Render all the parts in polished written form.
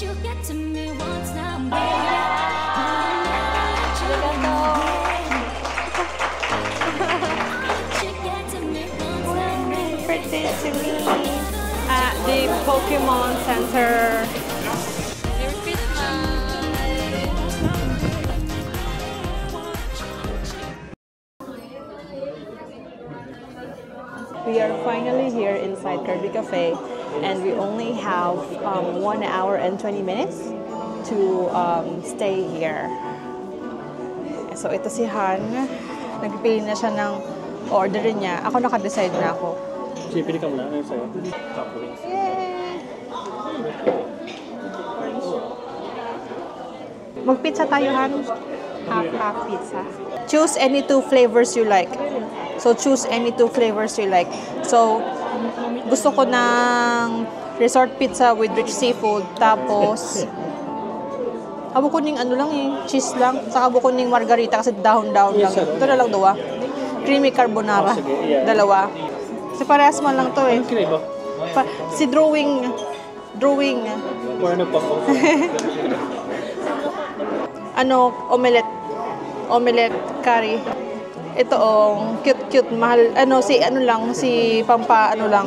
you get to me once now, baby. Let you get to me once now, baby. Birthday to me at the Pokemon Center. Merry Christmas! We are finally here inside Kirby Cafe, and we only have 1 hour and 20 minutes to stay here. So ito si Han, nagpili na siya ng order niya. Ako naka-decide na ako. Pili ka muna, ano sa'yo? Toppings. Yay! Mag-pizza tayo, Han. Half pizza. Choose any 2 flavors you like. So, choose any 2 flavors you like. So, gusto ko ng resort pizza with rich seafood. Tapos, habo ko ning ano lang cheese lang. Saka habo ko ning margarita kasi dahon-dahon lang. Ito na lang 2. Creamy carbonara. 2. Kasi parehas man lang to eh. Si drawing. Or ano pa po? Ano, omelette curry. Ito cute, mahal. Ano, si pampa, ano lang.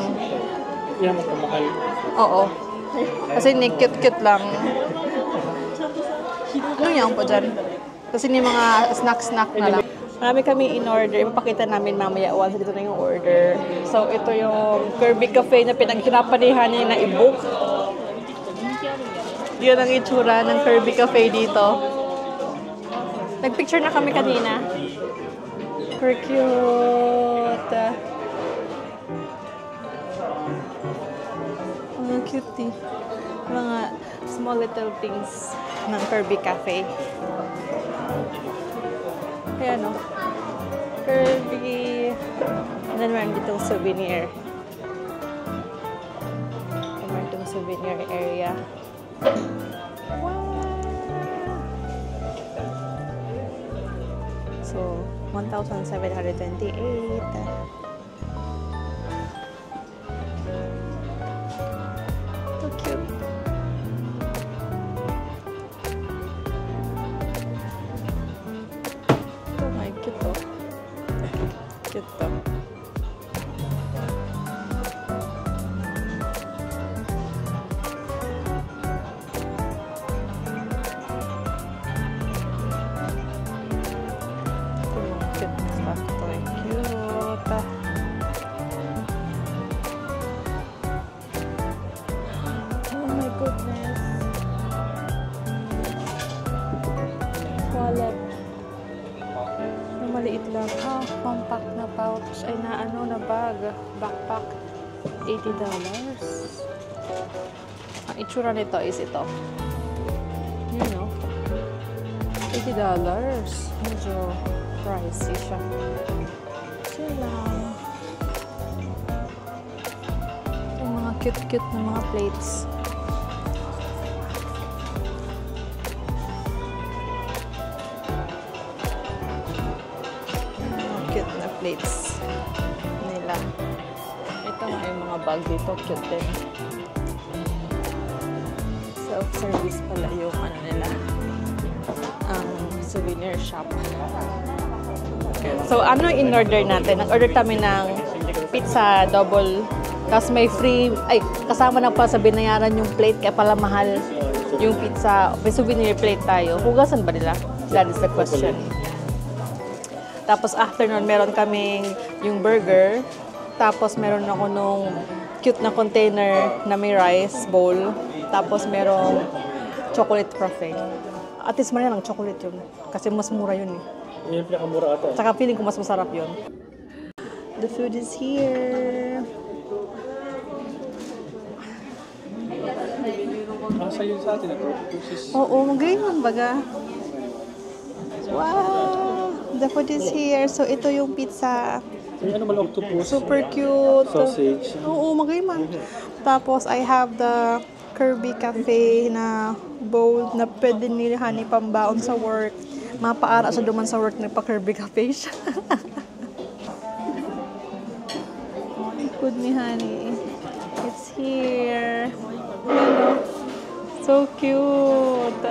Yan mo pamahal. Oo. Kasi ni cute lang. Ano yan po dyan? Kasi ni mga snack na lang. Marami kami in order. Ipapakita namin mamaya once dito na yung order. So, ito yung Kirby Cafe na pinaghirapan ni Honey na i-book. Yun ang itsura ng Kirby Cafe dito. Nagpicture na kami kanina. Super cute. Mga cutie. Mga small little things ng Kirby Cafe. Kaya no? Kirby. And then meron ditong souvenir. Meron ditong souvenir area. Wow! So, 1,728. So cute. Oh my, cute to. Cute to. Wallet. Na maliit lang. Compact na pouch. Ay, na bag. Backpack. $80. Ang itsura nito is ito. You know. $80. Medyo pricey siya. Siya lang. Yung mga cute na mga plates. Plates nila. Ito nga yung mga bag dito. Cute din. Self-service pala yung ano nila. Ang souvenir shop. So, ano in-order natin? Nag-order kami ng pizza double. Tapos may free, kasama na pa sa binayaran yung plate. Kaya pala mahal yung pizza. May souvenir plate tayo. Hugasan ba nila? That is the question. Tapos after nun, meron kaming yung burger. Tapos meron ako nung cute na container na may rice bowl. Tapos merong chocolate parfait. At least man lang chocolate yun. Kasi mas mura yun eh. Yung pinakamura ata. Saka feeling ko mas masarap yun. The food is here. Sa'yo sa atin ito. Oo, magayon baga. Wow! The food is here. So, ito yung pizza. Ano ba octopus? Super cute. Sausage. Oo, magayon. Tapos, I have the Kirby Cafe na bowl na pwede ni Honey pambaon sa work. Mapaara sa duman sa work na pa-Kirby Cafe siya. Food ni Honey. It's here. Hello. So cute.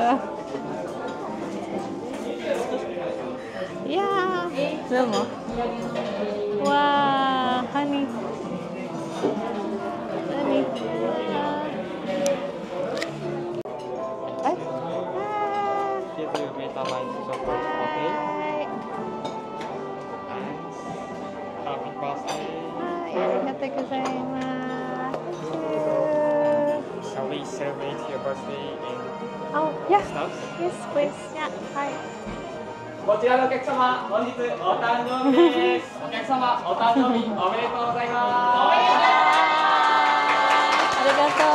Yeah. Alam mo? Wow, honey. Honey. Ay. Give you MetaLine support, okay? Hi. Happy birthday. Arigatou gozaimasu. Shall we celebrate your birthday in Oh, yeah. house? Yes, please. Yeah. Hi. こちらのお客様、本日お誕生日です。お客様、お誕生日おめでとうございます。ありがとう。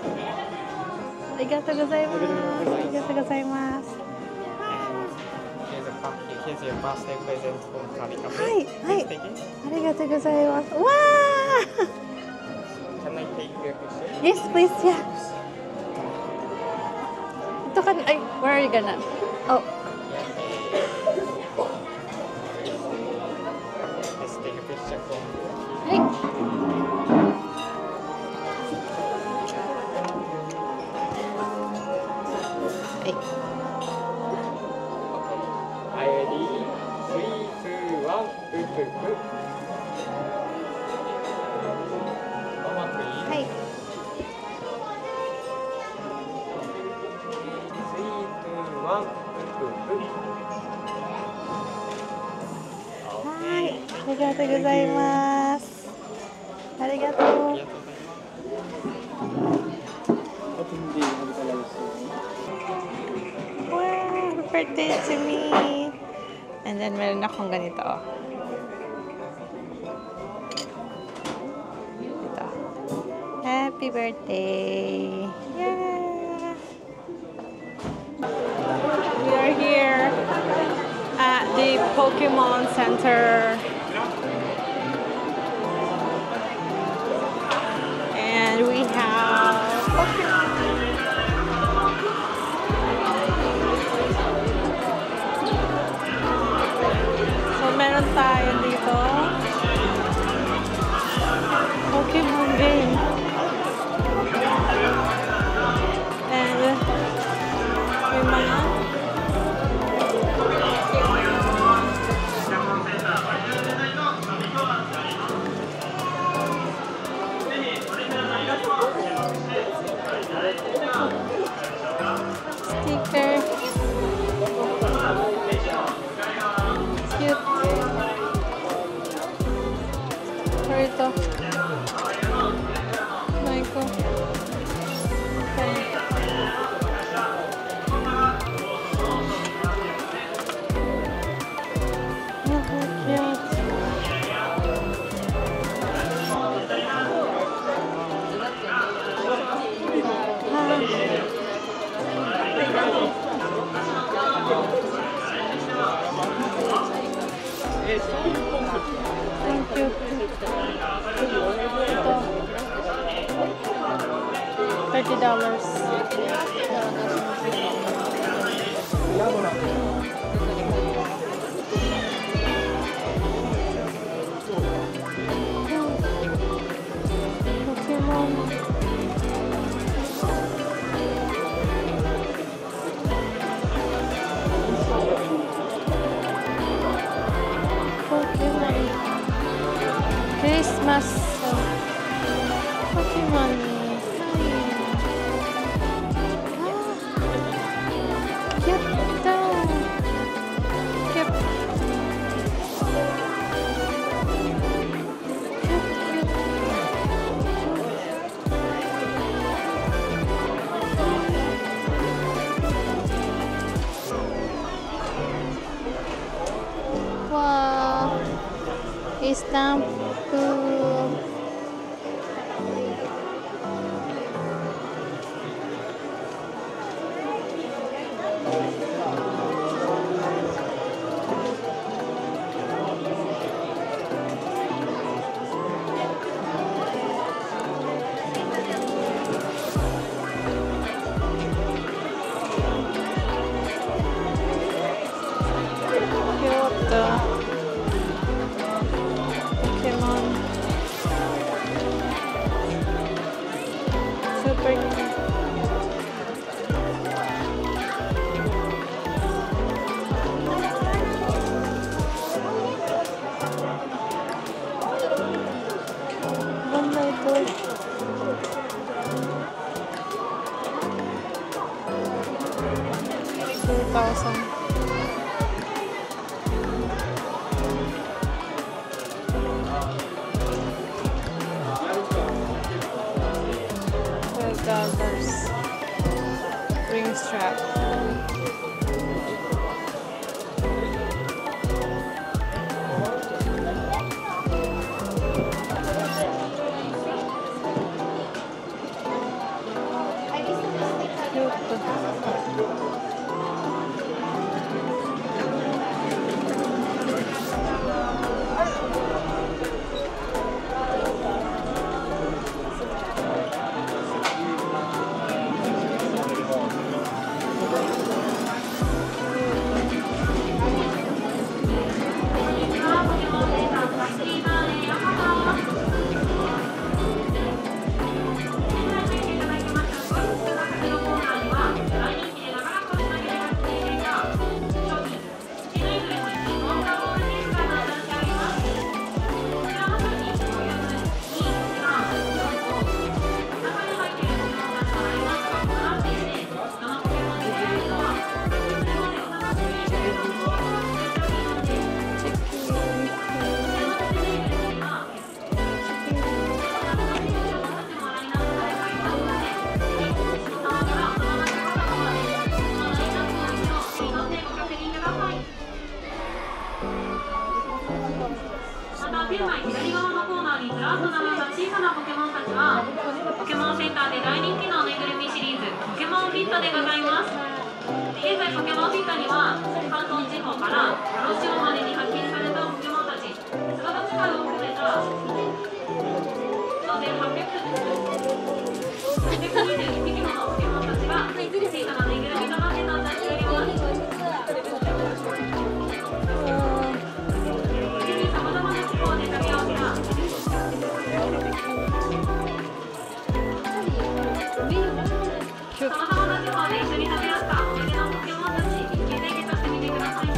ありがとうございます。ありがとうございます。Here's your birthday present from Kabi Cafe. はい、はい。 Take it. ありがとうございます。わ Can I take your picture? Yes, please. Yeah. Ito kan. Ay, where are you gonna? Oh. Let's take a picture from はい。はい。 Are you ready? 3, 2, 1, ウップウップ。One more please. はい。 3, 2, 1, ウップウップ。はい。ありがとうございます。ありがとう。ありがとうございます。 At hindi ako talaga sa Wow, happy birthday to me. And then meron akong ganito. Ito. Happy birthday. Yeah. We are here at the Pokemon Center. And we have Pokemon. So, meron tayo dito. Pokemon game. And, may mga sticker. Cute. Or ito. Naiko. Okay. Thank you. Ito. $30. Pokemon. Christmas. Pokemon. Cute daw. Cute. Wow. Istanbul. Cute. 左側のコーナーにずらっと並んだ小さなポケモンたちはポケモンセンターで大人気のぬいぐるみシリーズポケモンフィットでございます。現在ポケモンフィットには関東地方から黒潮までに発見されたポケモンたち姿使いを含めた総勢821匹ものポケモンたちが小さなぬいぐるみとなって誕生しております。さまざまな機構で旅をしたさまざまな地方で一緒に食べ合った思い出のポケモンたち、一見でゲットしてみてくださいね。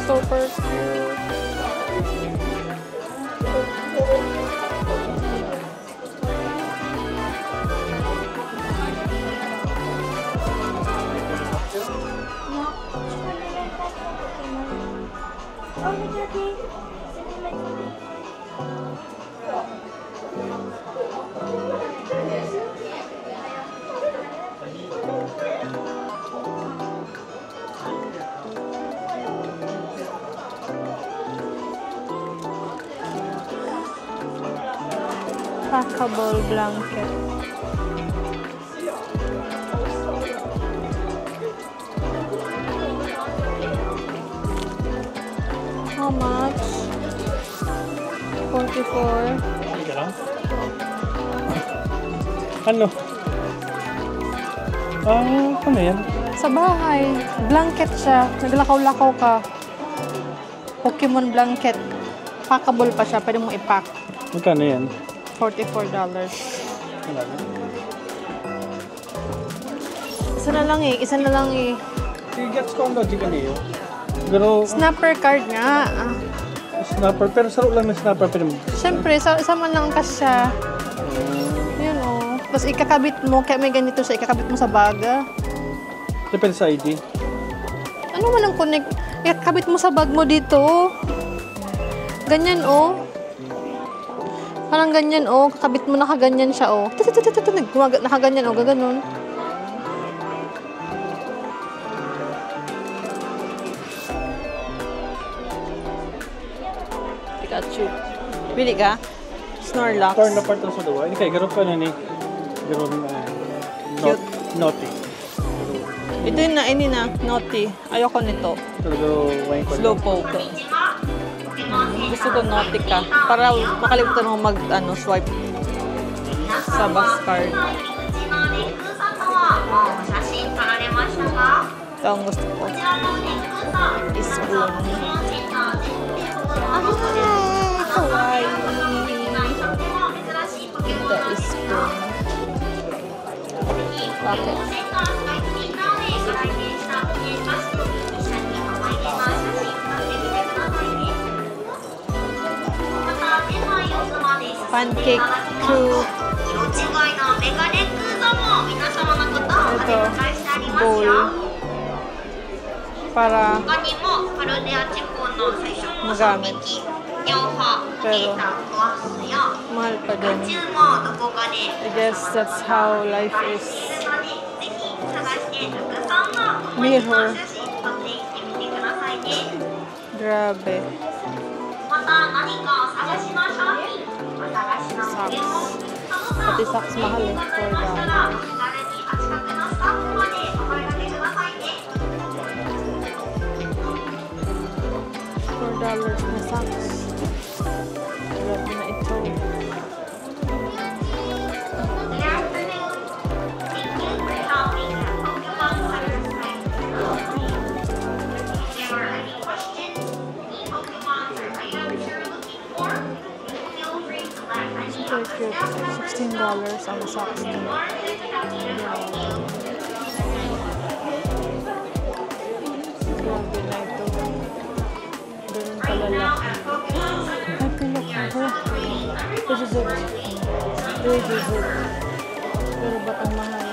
Super cute. Packable blanket. How much? 44. Hindi ka lang? Ano? Ano yan? Sa bahay. Blanket siya. Naglakaw-lakaw ka. Pokemon blanket. Packable pa siya. Pwede mong i-pack. Magkano yan? $44. Wala na. Isa na lang eh. Isa na lang eh. Gets ko ang logic niyo. Pero, Snapper card nga. snapper. Pero saro lang ng snapper. Pero, Siyempre, isa man lang kasya. Yun o. Tapos ikakabit mo. Kaya may ganito siya. Ikakabit mo sa baga. depende sa ID. Ano man ang connect? Ikakabit mo sa bag mo dito. Ganyan o. Parang ganyan o. Kakabit mo nakaganyan siya o. Nakaganyan o. Gaganon. Pikachu. Bili ka? Snorlax. Torn apart lang sa duwa. Hindi kayo, garo pa na ni. Garo na. Cute. Naughty. Ito yun na, ini na. Naughty. Ayoko nito. Talaga, wine ko. Slowpoke. Gusto ko naughty ka. Para makalimutan mo swipe sa bus card. Ito ang gusto ko. Spoon. Kawaii. Ito is spoon. Bakit? Pancake fruit. Ito, bowl. Para magamit. Pero, mahal pa din. I guess that's how life is. Mirror. Grabe. Socks. Pati socks mahal eh. $4 na socks. Grabe na ito. Super cute. $16 ang socks nila. Grabe na ito. Ganun kalalaki. Ay, pillow cover. This is it. This is it. Pero ba't ang mahal?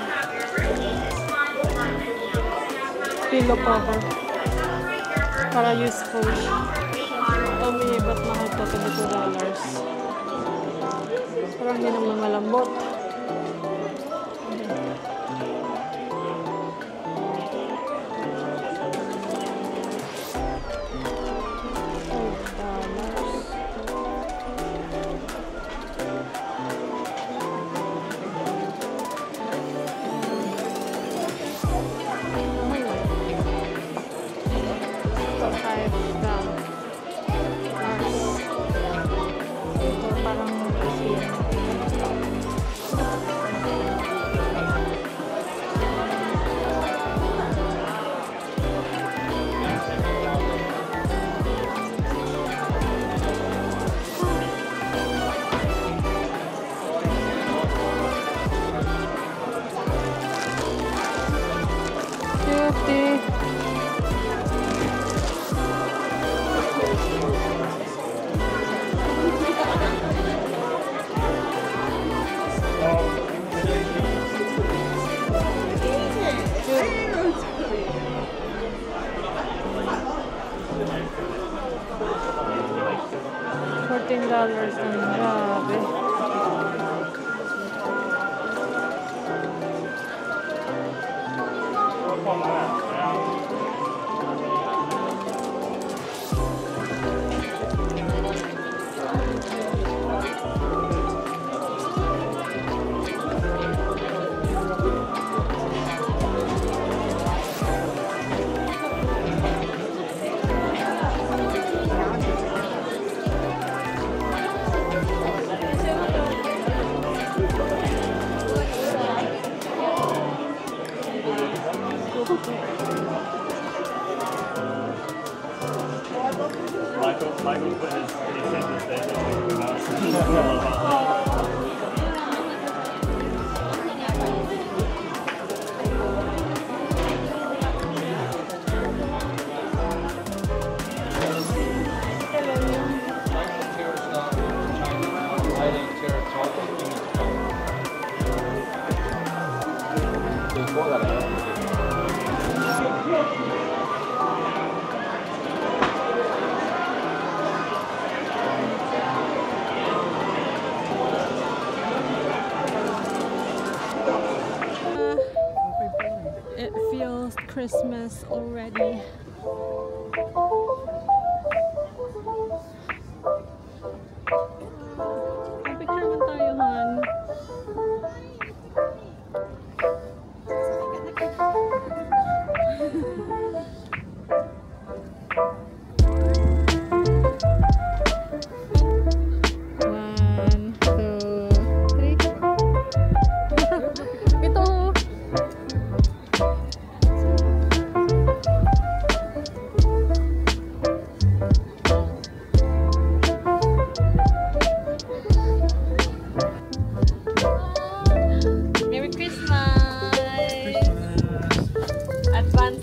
Pillow cover. Para useful. Tommy, ba't mahal to? $22. Parang hindi naman malambot. $14 ang grabe. Michael put his sentence there. It feels Christmas already. Picture mo tayo, hon.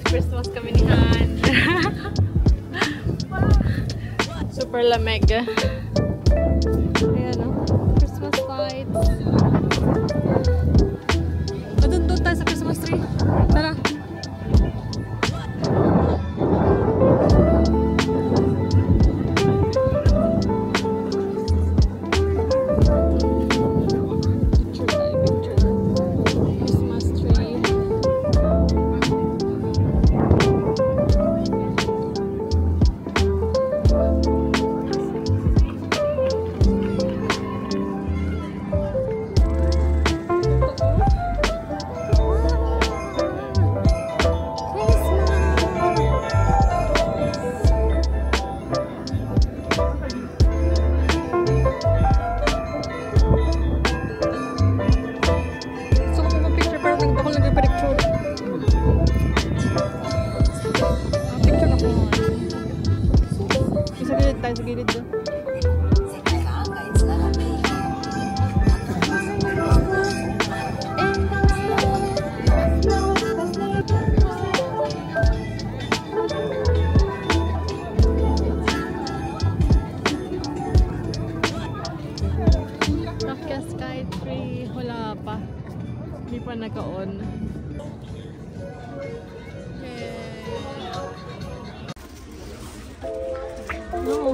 Christmas kami ni Han. Super lamig. Ayan o. Christmas lights. Madundun tayo sa Christmas tree. Tara. kayo sa gilid doon. Rakya Sky Tree, wala pa. Hindi pa naka-on. No.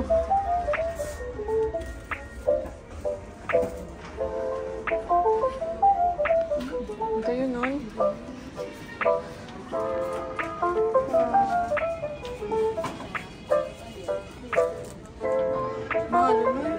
Ito yun nun. Mahal naman.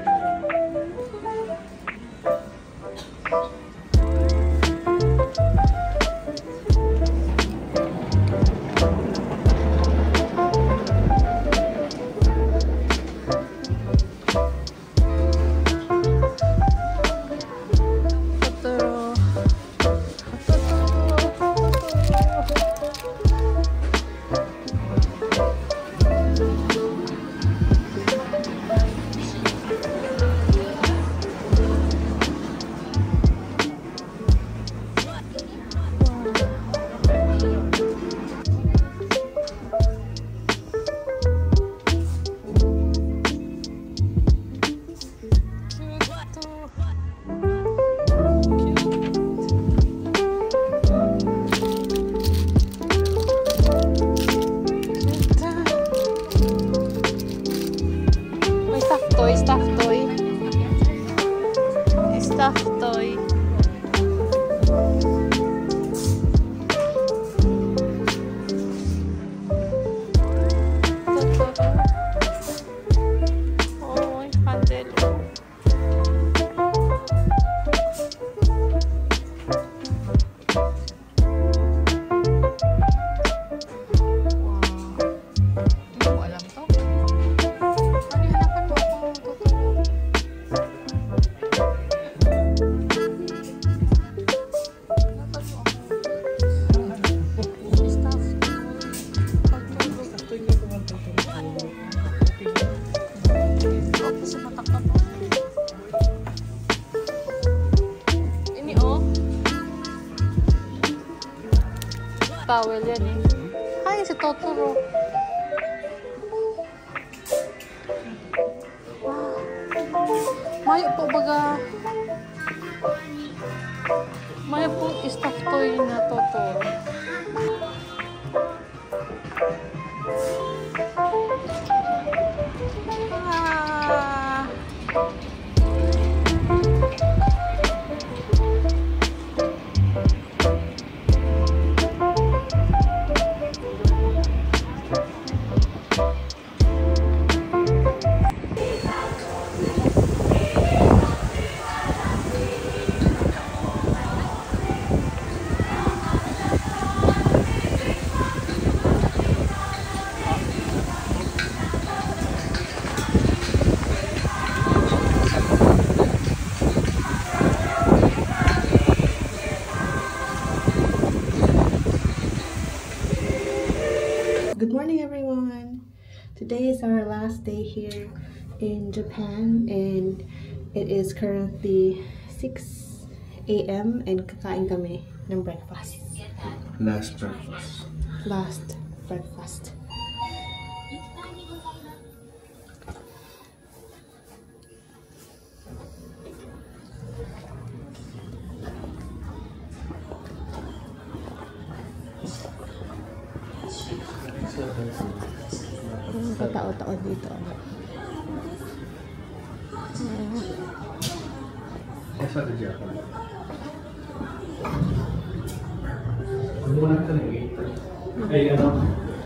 Stuffed toy. Oh, may candle. Towel yan eh. Ay, si Totoro. Mayo po baga. Mayo po stuffed toy na Totoro. Good morning, everyone. Today is our last day here in Japan, and it is currently 6 a.m. and kakain kami ng breakfast. Last breakfast. Last breakfast. Katao-tao dito. Esa de Japan. Ano na ito na eh? Ano?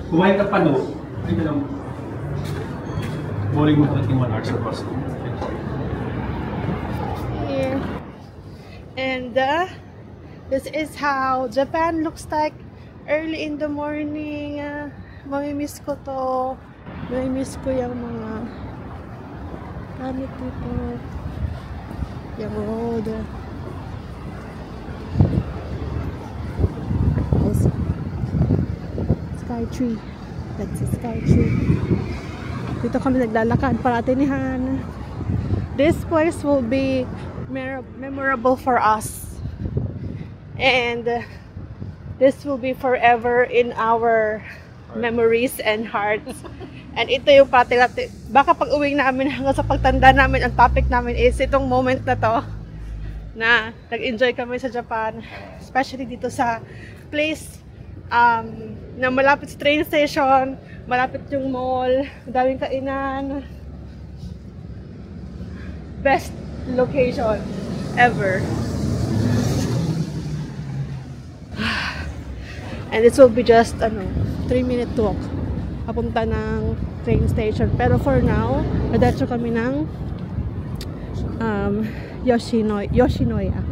Kumain ka pa no? Ay, ka lang. Boring mo talagang 1 hour sa bus. Here. And this is how Japan looks like early in the morning. Mamimiss ko to. Mamimiss ko yung mga gamit dito. Yung road. This sky tree. That's a sky tree. Dito kami naglalakad parati ni Han. This place will be memorable for us. And this will be forever in our memories and hearts. And ito yung pati-lati. Baka pag uwi namin hanggang sa pagtanda namin, ang topic namin is itong moment na to na nag-enjoy kami sa Japan. Especially dito sa place na malapit sa train station, malapit yung mall, daming kainan. Best location ever. And this will be just 3-minute walk papunta ng train station. Pero for now, nadacho kami ng Yoshinoya.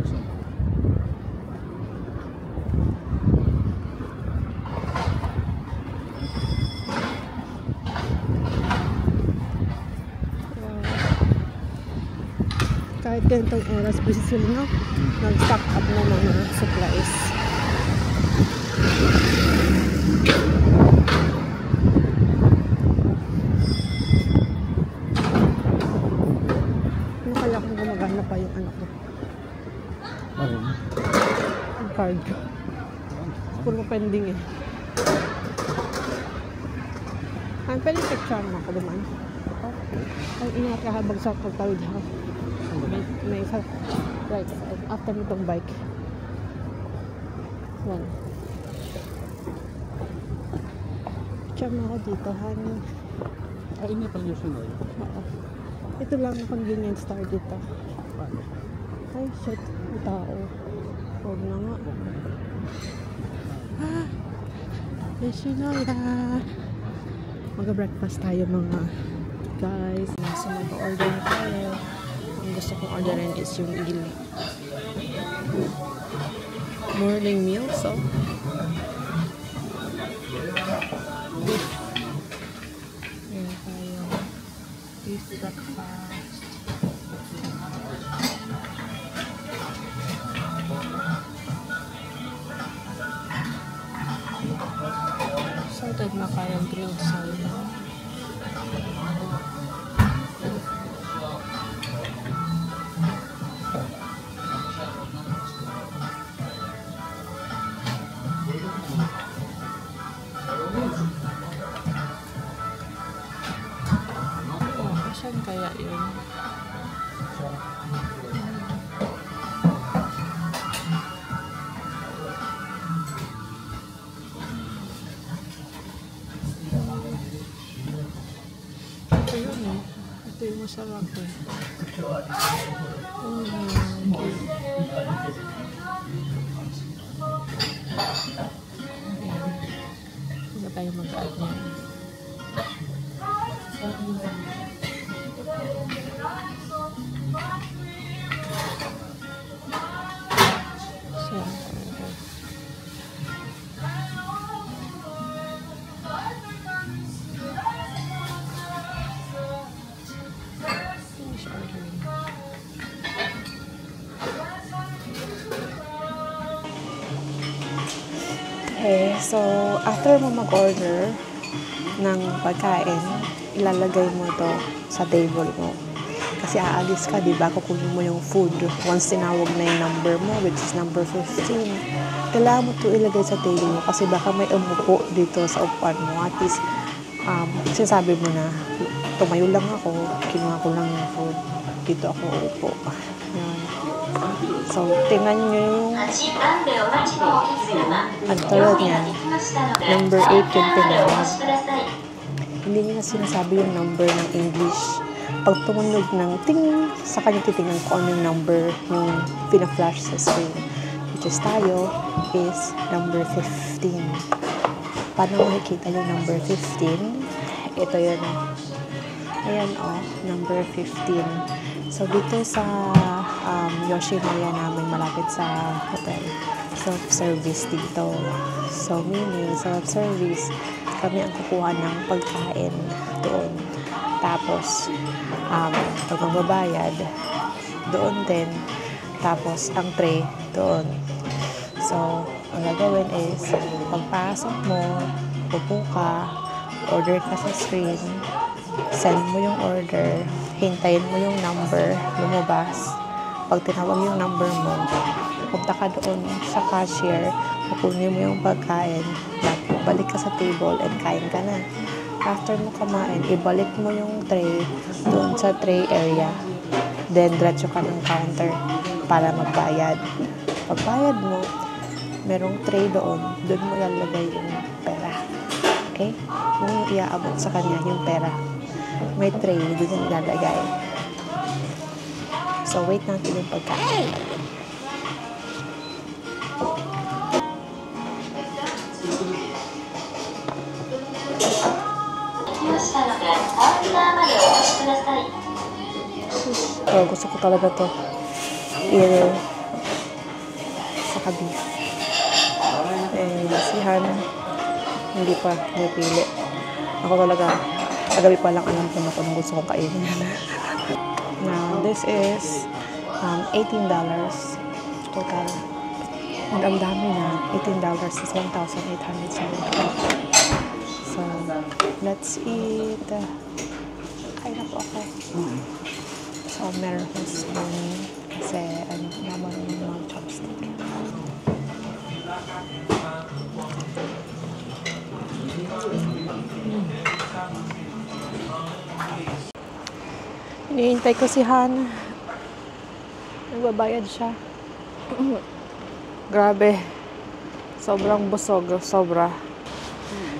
Kahit ganitong oras, busy sila, nag-stock up ng mga supplies. Ano kaya kung gumagana pa yung anak ko? Ang card. Puro pending eh. Ang pwede picture mo ako duman. Ang ingat ka habang sa pagtawid ha. May isa right side after nitong bike. Yan. Picture mo ako dito han. Ay, hindi pala yung sunod. Oo. Ito lang na convenience store dito. Ay, shit. May tao. Huwag na nga. Yoshinoya. Mag-breakfast tayo mga guys. So, mag-order na tayo. Ang gusto kong orderin is yung gili. Morning meal, so. Ayan tayo. Beef breakfast. Salted mackerel grilled salmon. Saan kaya yun? Ito yun eh. Ito yung masarap eh. Hindi tayo mag-add niya. Okay, so after mo mag-order ng pagkain, ilalagay mo to sa table mo. Kasi aalis ka, di ba? Kukunin mo yung food. Once tinawag na yung number mo, which is number 15, kailangan mo to ilagay sa table mo kasi baka may umupo dito sa upuan mo. At least, sinasabi mo na, tumayo lang ako, kinuha ko lang yung food. Dito ako upo. Yan. So, tingnan nyo yung ang tulad niya. Number 8 yung pinawag. Hindi niya sinasabi yung number ng English. Pag tumunog ng ting, sa kanya titingnan ko ano yung number yung pina-flash sa screen. Which is tayo is number 15. Paano makikita yung number 15? Ito yun. Ayan number 15. So, dito sa Yoshinoya namin malapit sa hotel. Self-service dito. So, meaning, self-service, kami ang kukuha ng pagkain doon. Tapos, pag magbabayad, doon din. Tapos, ang tray, doon. So, ang gagawin is, pagpasok mo, upo ka, order ka sa screen, send mo yung order, hintayin mo yung number, lumabas. Pag tinawag yung number mo, punta ka doon sa cashier, kukunin mo yung pagkain, balik ka sa table and kain ka na. After mo kumain, ibalik mo yung tray doon sa tray area. Then, diretso ka ng counter para magbayad. Pagbayad mo, merong tray doon mo ilalagay yung pera. Okay? Yung iaabot sa kanya, yung pera. May tray, doon yung ilalagay. So, wait natin yung pagkain. Oh, gusto ko talaga to. Ear saka beef. Eh, si Hana, hindi pa pili. Ako talaga, kagabi pa lang alam ko na kung gusto kong kainin. Now, this is $18 total. And ang dami na. $18 is 1,870. So, let's eat. Ay, na po ako. So, meron akong spoon kasi naman yung mga chopstick. Hinihintay ko si Han. Nagbabayad siya. Grabe. Sobrang busog. Sobra.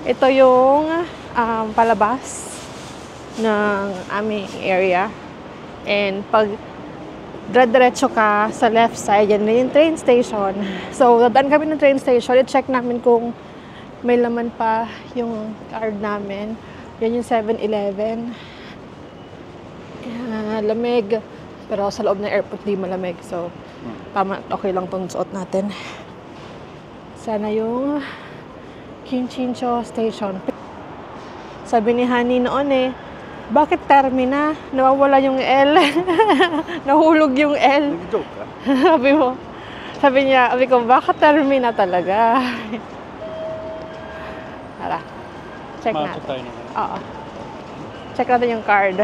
Ito yung palabas ng aming area. And pag diretso ka sa left side, yan na yung train station. So, dadaan kami ng train station. I-check namin kung may laman pa yung card namin. Yan yung 7-Eleven. Lamig. Pero sa loob ng airport, di malamig. So, tama, okay lang itong suot natin. Sana yung Kinchincho Station. Sabi ni Honey noon bakit termina? Nawawala yung L. Nahulog yung L. Nag-joke ka? Sabi ko, bakit termina talaga? Tara. Check natin. Tayo naman. Oo. Check natin yung card.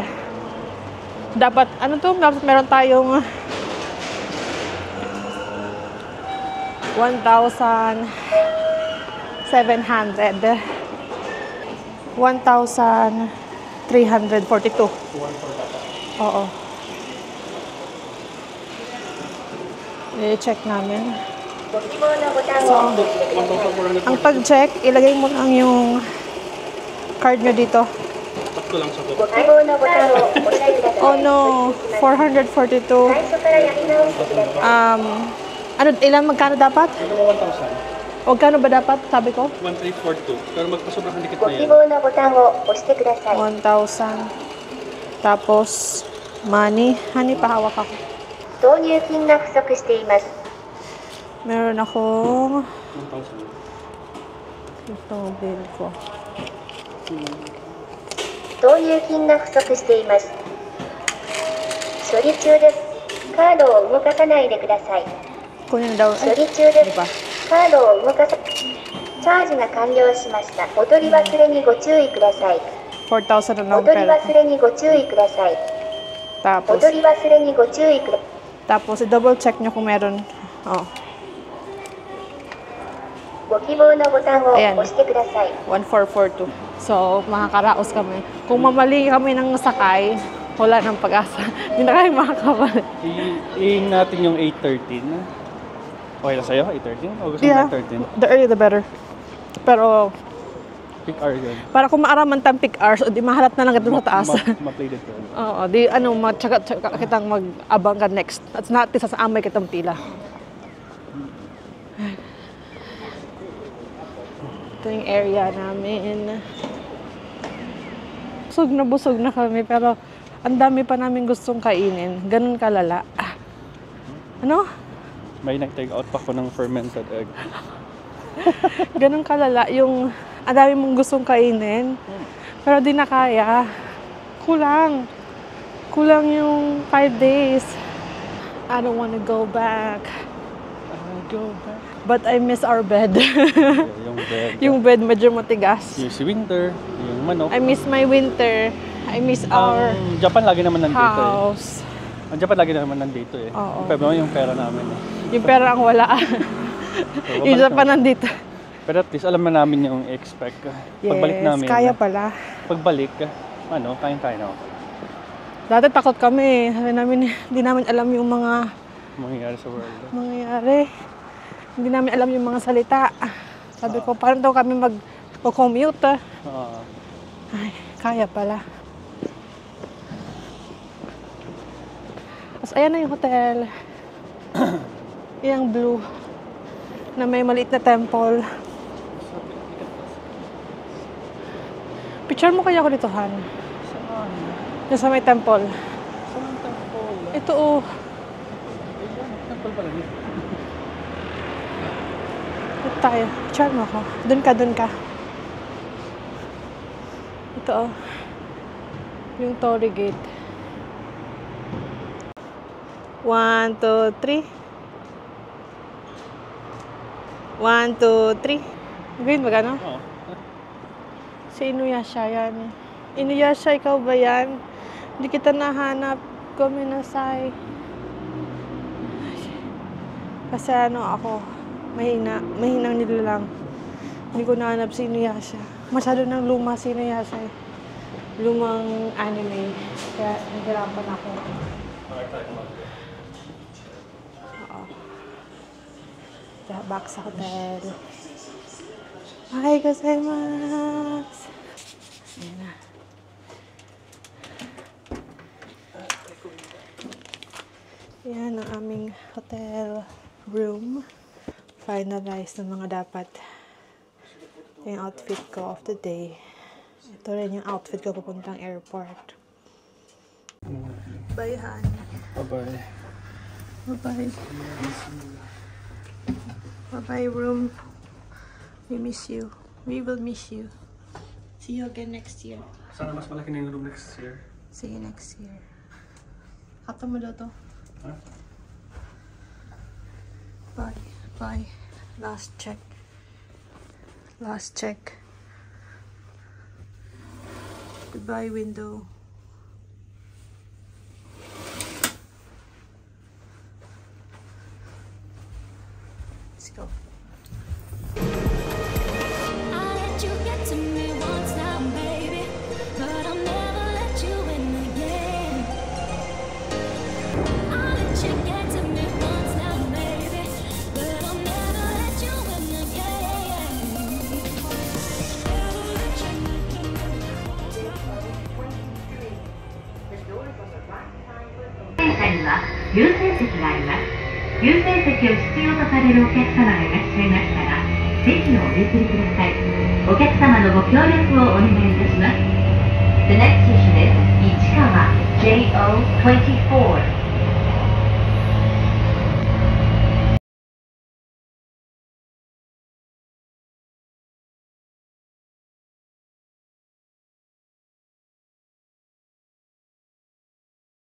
Dapat, dapat meron tayong 1,700. 1,342. Oo. I-check namin. So, ang pag-check, ilagay mo lang yung card nyo dito. Sakto lang sa Oh no, 442. Magkano dapat? 1,000. Huwag kano ba dapat, sabi ko? 1,342. Pero magpasobrang dikit na yan. 1,000. Tapos, money. Honey, pahawak ako. Meron akong 1,000. ito, bill ko. 投入金が不足しています。処理中です。カードを動かさないでください。 Kunin na daw. 処理中です。カードを動かさチャージが完了しました。お取り忘れにご注意ください。 4,000 na お lang 取り pera. 忘れにご注意ください。お Tapos, 取り忘れにご注意ください。 tapos i-double check nyo kung meron. Oh, ご希望のボタンを Ayan. 押してください。 1442. So, makakaraos kami. Kung mamali kami ng sakay, wala nang pag-asa. Hindi na kayo makakabalik. I-ing natin yung 8:13. Okay na sa'yo? 8:13? O gusto mo Yeah, 9:13? the earlier the better. Pero, Pick hour yun. para kung maaraman tayong peak hours, o di mahalat na lang ito sa taas. Ma-played ko. Oo, di matyaga kitang mag-abang ka next. At natin sa amay kitang pila. Ito yung area namin. Busog na kami, pero ang dami pa namin gustong kainin. Ganun kalala. Ano? May nag-take out pa ko ng fermented egg. Ganun kalala. Yung ang dami mong gustong kainin, pero di na kaya. Kulang yung 5 days. I don't wanna go back. But I miss our bed. Yung bed. Yung bed medyo matigas. Yung si Winter. Yung manok. I miss my winter. I miss our Japan lagi naman nandito house. Ang Japan lagi naman nandito eh. Oo. Pero yung pera namin eh. Yung pera ang wala. So, Yung Japan nandito. Pero at least alam na namin yung expect. Pagbalik namin. Kaya pala. Pagbalik, kaya na. Dati takot kami. Sabi namin, hindi namin alam yung mga Mangyayari sa world. mangyayari. Hindi namin alam yung mga salita. Sabi ko, paano daw kami mag-commute? Ay, kaya pala. Tapos ayan na yung hotel. Yung blue. Na may maliit na temple. Picture mo kaya ako dito, Han? Saan? Yung sa may temple. Saan ang temple? Ito oh. Temple pala dito. Ito tayo. Picture mo ako. Doon ka. Ito oh. Yung Torii Gate. 1, 2, 3. 1, 2, 3. Gawin ba gano'n? Oo. Si Inuyasha yan. Inuyasha, ikaw ba yan? Hindi kita nahanap. Gomenasai. Kasi ako, mahinang nilalang. Hindi ko nahanap si Inuyasha. Masyado nang luma si Inuyasha eh. Lumang anime. Kaya nahirapan ako. Oo. Kaya back sa hotel. Hi, gozaimasu. Ayan na. Yan ang aming hotel room. Finalize ng mga dapat. Yung outfit ko of the day. Ito rin yung outfit ko papuntang airport. Bye, honey. Bye-bye. Bye-bye. Bye-bye, room. We miss you. We will miss you. See you again next year. Sana mas malaki na yung room next year. See you next year. Kata mo daw to. Huh? Bye. Bye. Last check. Last check. Goodbye, window. Let's go. I let you get to me once now, baby, but I'll never let you in again. I let you get to me once now, baby, but I'll never let you in again. には優先席があります。優先席を必要とされるお客様がいらっしゃいましたら、席をお譲りください。お客様のご協力をお願いいたします。The next station is 市川 JO24